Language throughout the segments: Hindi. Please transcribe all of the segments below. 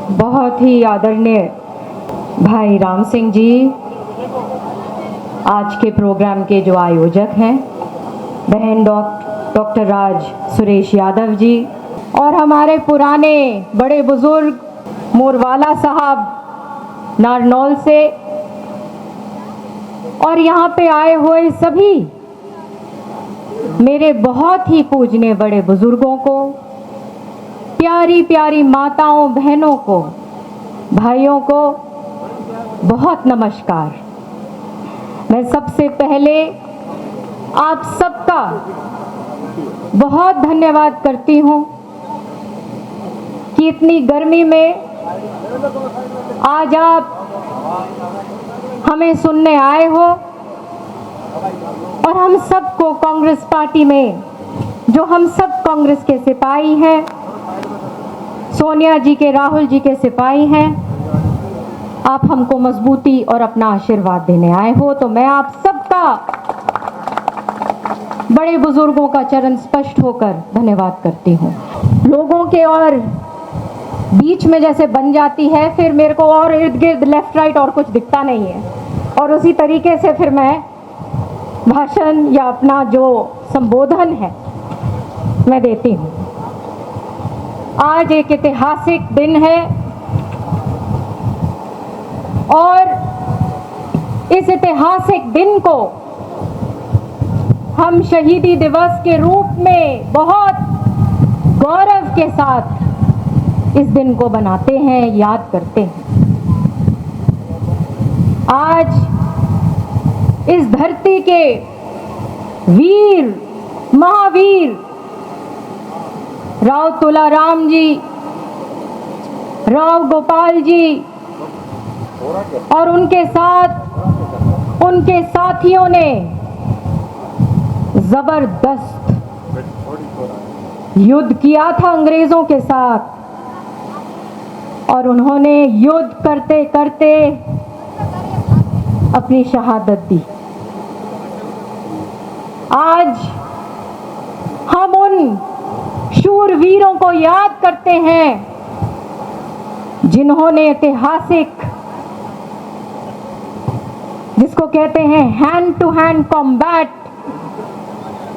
बहुत ही आदरणीय भाई राम सिंह जी, आज के प्रोग्राम के जो आयोजक हैं, बहन डॉक्टर राज सुरेश यादव जी, और हमारे पुराने बड़े बुजुर्ग मोरवाला साहब नारनौल से, और यहाँ पे आए हुए सभी मेरे बहुत ही पूजनीय बड़े बुजुर्गों को, प्यारी प्यारी माताओं बहनों को, भाइयों को बहुत नमस्कार। मैं सबसे पहले आप सबका बहुत धन्यवाद करती हूँ कि इतनी गर्मी में आज आप हमें सुनने आए हो, और हम सबको कांग्रेस पार्टी में, जो हम सब कांग्रेस के सिपाही हैं, सोनिया जी के, राहुल जी के सिपाही हैं, आप हमको मजबूती और अपना आशीर्वाद देने आए हो। तो मैं आप सबका, बड़े बुजुर्गों का चरण स्पष्ट होकर धन्यवाद करती हूँ। लोगों के और बीच में जैसे बन जाती है, फिर मेरे को और इर्द गिर्द लेफ्ट राइट और कुछ दिखता नहीं है, और उसी तरीके से फिर मैं भाषण या अपना जो संबोधन है मैं देती हूँ। आज एक ऐतिहासिक दिन है, और इस ऐतिहासिक दिन को हम शहीदी दिवस के रूप में बहुत गौरव के साथ इस दिन को मनाते हैं, याद करते हैं। आज इस धरती के वीर, महावीर राव तुलाराम जी, राव गोपाल जी और उनके साथ उनके साथियों ने जबरदस्त युद्ध किया था अंग्रेजों के साथ, और उन्होंने युद्ध करते करते अपनी शहादत दी। आज हम उन शूरवीरों को याद करते हैं जिन्होंने ऐतिहासिक, जिसको कहते हैं hand to hand combat,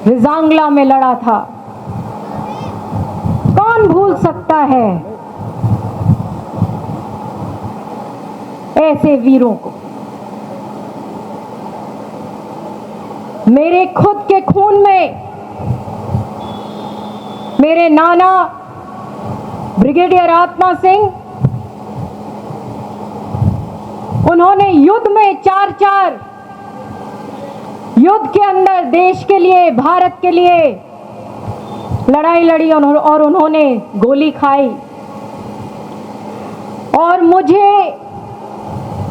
Rezang La में लड़ा था। कौन भूल सकता है ऐसे वीरों को। मेरे खुद के खून में मेरे नाना ब्रिगेडियर आत्मा सिंह, उन्होंने युद्ध में 4 युद्ध के अंदर देश के लिए, भारत के लिए लड़ाई लड़ी, और उन्होंने गोली खाई। और मुझे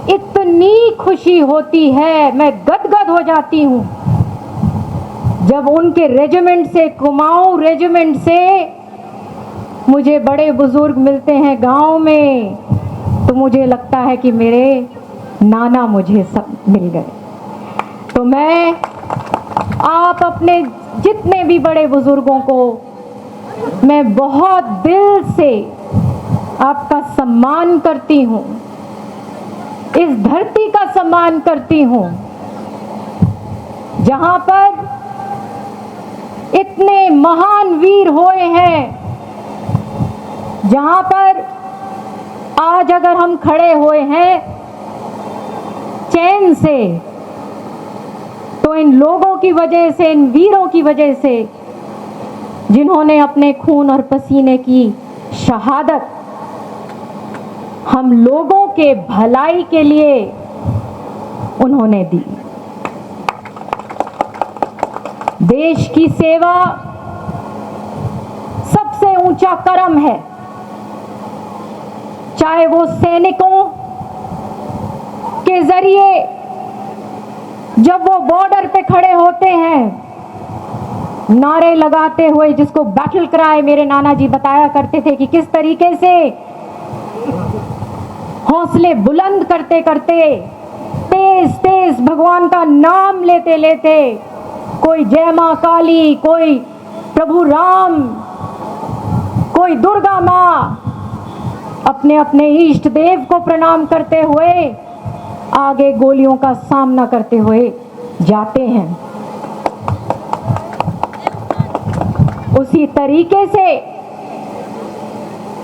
इतनी खुशी होती है, मैं गदगद हो जाती हूँ जब उनके रेजिमेंट से, कुमाऊं रेजिमेंट से मुझे बड़े बुजुर्ग मिलते हैं गांव में, तो मुझे लगता है कि मेरे नाना मुझे सब मिल गए। तो मैं आप अपने जितने भी बड़े बुजुर्गों को मैं बहुत दिल से आपका सम्मान करती हूँ, इस धरती का सम्मान करती हूँ जहाँ पर इतने महान वीर हुए हैं, जहाँ पर आज अगर हम खड़े हुए हैं चैन से, तो इन लोगों की वजह से, इन वीरों की वजह से, जिन्होंने अपने खून और पसीने की शहादत हम लोगों के भलाई के लिए उन्होंने दी। देश की सेवा सबसे ऊंचा कर्म है, चाहे वो सैनिकों के जरिए जब वो बॉर्डर पे खड़े होते हैं नारे लगाते हुए, जिसको बैटल क्राई मेरे नाना जी बताया करते थे कि किस तरीके से हौसले बुलंद करते करते, तेज तेज भगवान का नाम लेते लेते, कोई जय मां काली, कोई प्रभु राम, कोई दुर्गा माँ, अपने अपने इष्ट देव को प्रणाम करते हुए आगे गोलियों का सामना करते हुए जाते हैं। उसी तरीके से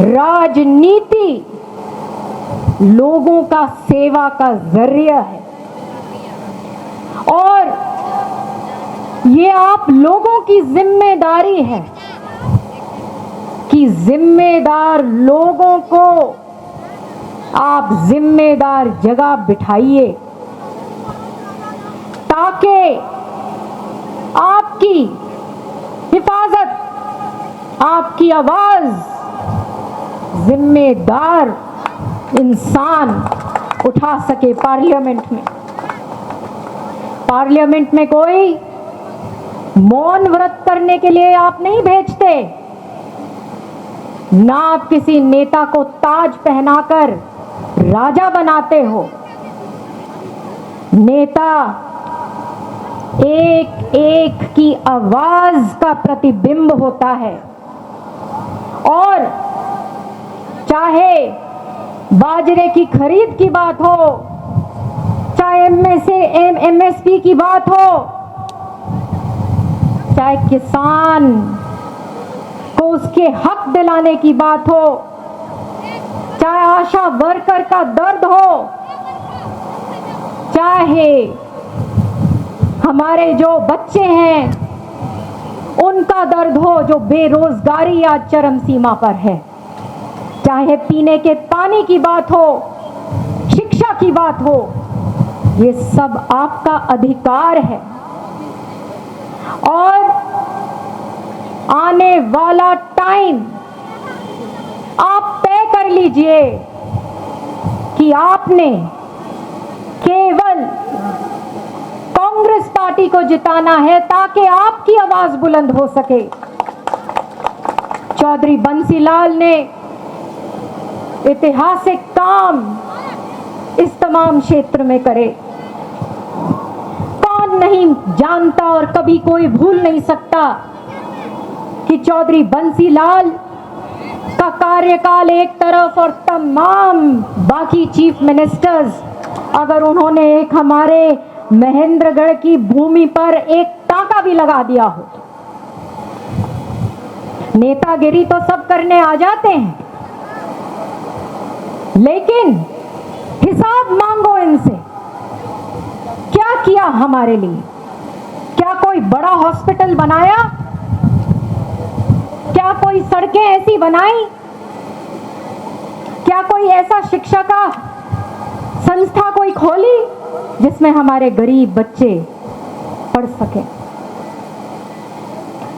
राजनीति लोगों का सेवा का जरिया है और ये आप लोगों की जिम्मेदारी है कि जिम्मेदार लोगों को आप जिम्मेदार जगह बिठाइए ताकि आपकी हिफाजत, आपकी आवाज जिम्मेदार इंसान उठा सके। पार्लियामेंट में कोई मौन व्रत करने के लिए आप नहीं भेजते, ना आप किसी नेता को ताज पहनाकर राजा बनाते हो। नेता एक एक की आवाज का प्रतिबिंब होता है और चाहे बाजरे की खरीद की बात हो, चाहे एमएसपी की बात हो, चाहे किसान को उसके हक दिलाने की बात हो, चाहे आशा वर्कर का दर्द हो, चाहे हमारे जो बच्चे हैं उनका दर्द हो, जो बेरोजगारी आज चरम सीमा पर है, चाहे पीने के पानी की बात हो, शिक्षा की बात हो, ये सब आपका अधिकार है। और आने वाला टाइम आप तय कर लीजिए कि आपने केवल कांग्रेस पार्टी को जिताना है ताकि आपकी आवाज बुलंद हो सके। चौधरी बंसीलाल ने ऐतिहासिक काम इस तमाम क्षेत्र में करे। कौन नहीं जानता और कभी कोई भूल नहीं सकता कि चौधरी बंसीलाल का कार्यकाल एक तरफ और तमाम बाकी चीफ मिनिस्टर्स, अगर उन्होंने एक हमारे महेंद्रगढ़ की भूमि पर एक टांका भी लगा दिया हो। नेतागिरी तो सब करने आ जाते हैं, लेकिन हिसाब मांगो इनसे। क्या किया हमारे लिए? क्या कोई बड़ा हॉस्पिटल बनाया? क्या कोई सड़कें ऐसी बनाई? क्या कोई ऐसा शिक्षा का संस्था कोई खोली जिसमें हमारे गरीब बच्चे पढ़ सके?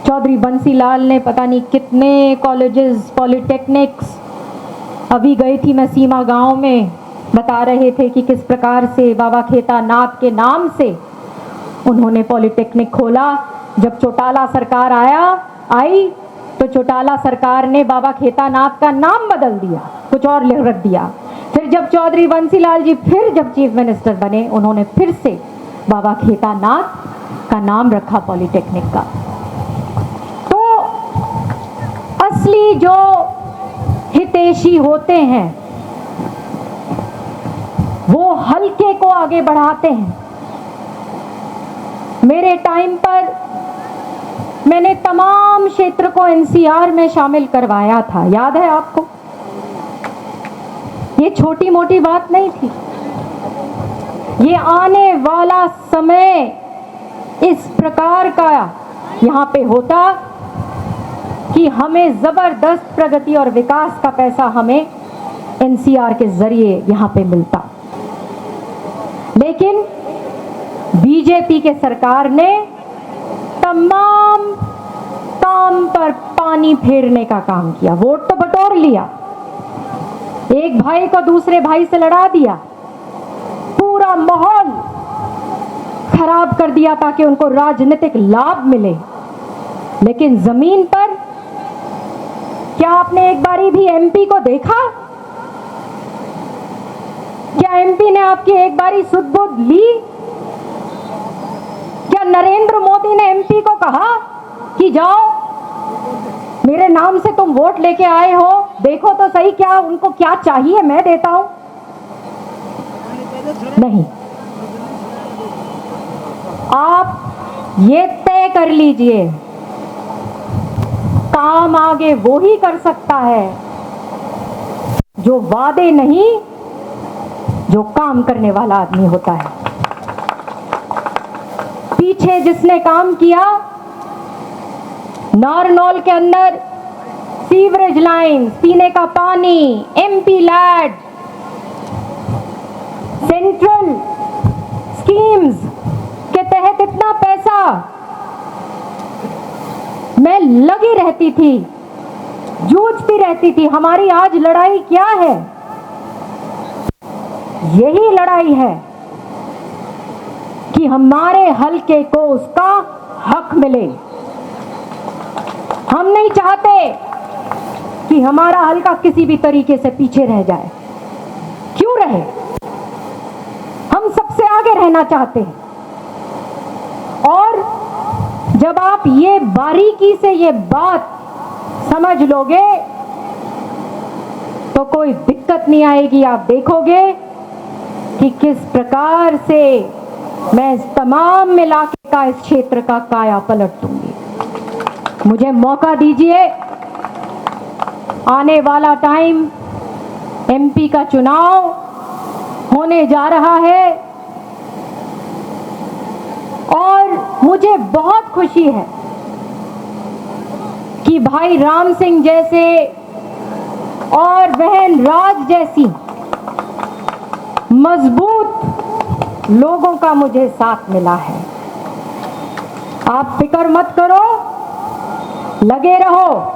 चौधरी बंसीलाल ने पता नहीं कितने कॉलेजेस, पॉलिटेक्निक्स, अभी गई थी मैं सीमा गांव में, बता रहे थे कि किस प्रकार से बाबा खेतानाथ के नाम से उन्होंने पॉलिटेक्निक खोला। जब चौटाला सरकार आई तो चौटाला सरकार ने बाबा खेतानाथ का नाम बदल दिया, कुछ और रख दिया। फिर जब चौधरी बंसीलाल जी फिर जब चीफ मिनिस्टर बने, उन्होंने फिर से बाबा खेतानाथ का नाम रखा पॉलिटेक्निक का। तो असली जो हितैषी होते हैं वो हल्के को आगे बढ़ाते हैं। मेरे टाइम पर मैंने तमाम क्षेत्र को एनसीआर में शामिल करवाया था, याद है आपको? ये छोटी मोटी बात नहीं थी। ये आने वाला समय इस प्रकार का यहाँ पे होता कि हमें जबरदस्त प्रगति और विकास का पैसा हमें एनसीआर के जरिए यहाँ पे मिलता। लेकिन बीजेपी के सरकार ने तमाम काम पर पानी फेरने का काम किया। वोट तो बटोर लिया, एक भाई को दूसरे भाई से लड़ा दिया, पूरा माहौल खराब कर दिया ताकि उनको राजनीतिक लाभ मिले। लेकिन जमीन पर क्या आपने एक बारी भी एमपी को देखा? क्या एमपी ने आपकी एक बारी सुध-बुध ली? क्या नरेंद्र मोदी ने एमपी को कहा कि जाओ, मेरे नाम से तुम वोट लेके आए हो, देखो तो सही क्या उनको क्या चाहिए, मैं देता हूं। नहीं, आप ये तय कर लीजिए, काम आगे वो ही कर सकता है जो वादे नहीं, जो काम करने वाला आदमी होता है। पीछे जिसने काम किया, नारनौल के अंदर सीवरेज लाइन, पीने का पानी, एमपी लैड, सेंट्रल स्कीम्स के तहत इतना पैसा, मैं लगी रहती थी, जूझती रहती थी। हमारी आज लड़ाई क्या है? यही लड़ाई है कि हमारे हलके को उसका हक मिले। हम नहीं चाहते कि हमारा हलका किसी भी तरीके से पीछे रह जाए। क्यों रहे? हम सबसे आगे रहना चाहते हैं। और जब आप ये बारीकी से ये बात समझ लोगे तो कोई दिक्कत नहीं आएगी। आप देखोगे कि किस प्रकार से मैं इस तमाम इलाके का, इस क्षेत्र का काया पलट दूंगी। मुझे मौका दीजिए। आने वाला टाइम, एमपी का चुनाव होने जा रहा है और मुझे बहुत खुशी है कि भाई राम सिंह जैसे और बहन राज जैसी मजबूत लोगों का मुझे साथ मिला है। आप फिक्र मत करो, लगे रहो।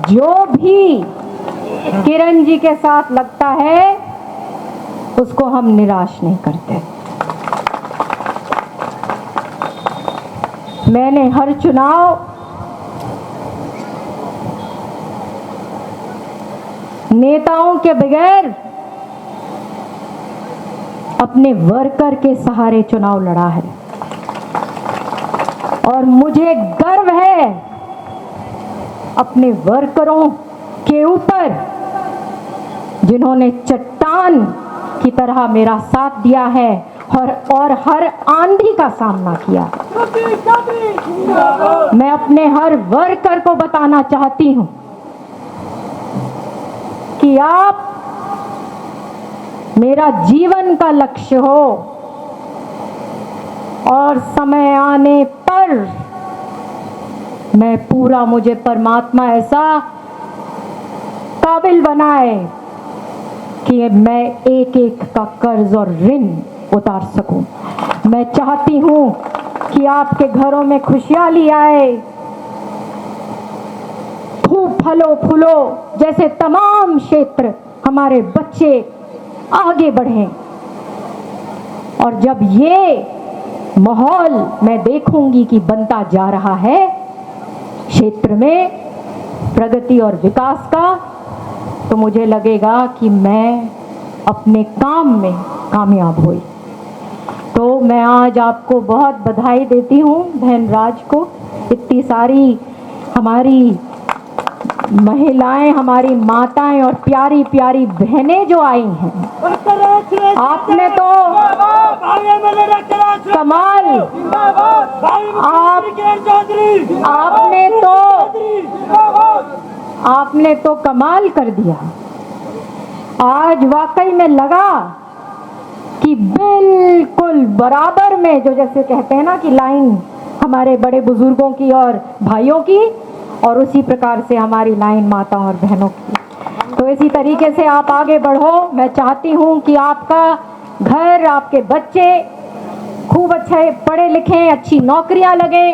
जो भी किरण जी के साथ लगता है उसको हम निराश नहीं करते। मैंने हर चुनाव नेताओं के बगैर अपने वर्कर के सहारे चुनाव लड़ा है और मुझे गर्व है अपने वर्करों के ऊपर जिन्होंने चट्टान की तरह मेरा साथ दिया है और हर आंधी का सामना किया। मैं अपने हर वर्कर को बताना चाहती हूं कि आप मेरा जीवन का लक्ष्य हो और समय आने पर मैं पूरा, मुझे परमात्मा ऐसा काबिल बनाए कि मैं एक एक का कर्ज और ऋण उतार सकूं। मैं चाहती हूं कि आपके घरों में खुशहाली आए, खूब फलो फूलो, जैसे तमाम क्षेत्र हमारे बच्चे आगे बढ़ें। और जब ये माहौल मैं देखूंगी कि बनता जा रहा है क्षेत्र में प्रगति और विकास का, तो मुझे लगेगा कि मैं अपने काम में कामयाब हुई। तो मैं आज आपको बहुत बधाई देती हूँ बहन राज को। इतनी सारी हमारी महिलाएं, हमारी माताएं और प्यारी प्यारी बहनें जो आई हैं, आपने तो कमाल, आपने तो कमाल कर दिया। आज वाकई में लगा कि बिल्कुल बराबर में, जो जैसे कहते हैं ना कि लाइन हमारे बड़े बुजुर्गों की और भाइयों की, और उसी प्रकार से हमारी लाइन माताओं और बहनों की। तो इसी तरीके से आप आगे बढ़ो। मैं चाहती हूँ कि आपका घर, आपके बच्चे खूब अच्छे पढ़े लिखें, अच्छी नौकरियां लगे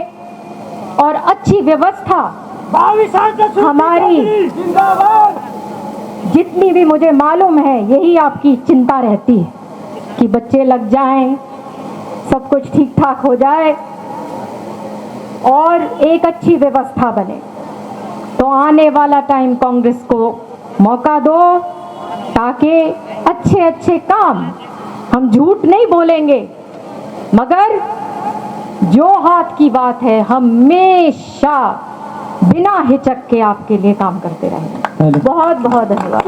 और अच्छी व्यवस्था हमारी, जितनी भी मुझे मालूम है यही आपकी चिंता रहती है कि बच्चे लग जाएं, सब कुछ ठीक ठाक हो जाए और एक अच्छी व्यवस्था बने। तो आने वाला टाइम कांग्रेस को मौका दो ताकि अच्छे अच्छे काम, हम झूठ नहीं बोलेंगे, मगर जो हाथ की बात है हमेशा बिना हिचक के आपके लिए काम करते रहेंगे। बहुत बहुत धन्यवाद।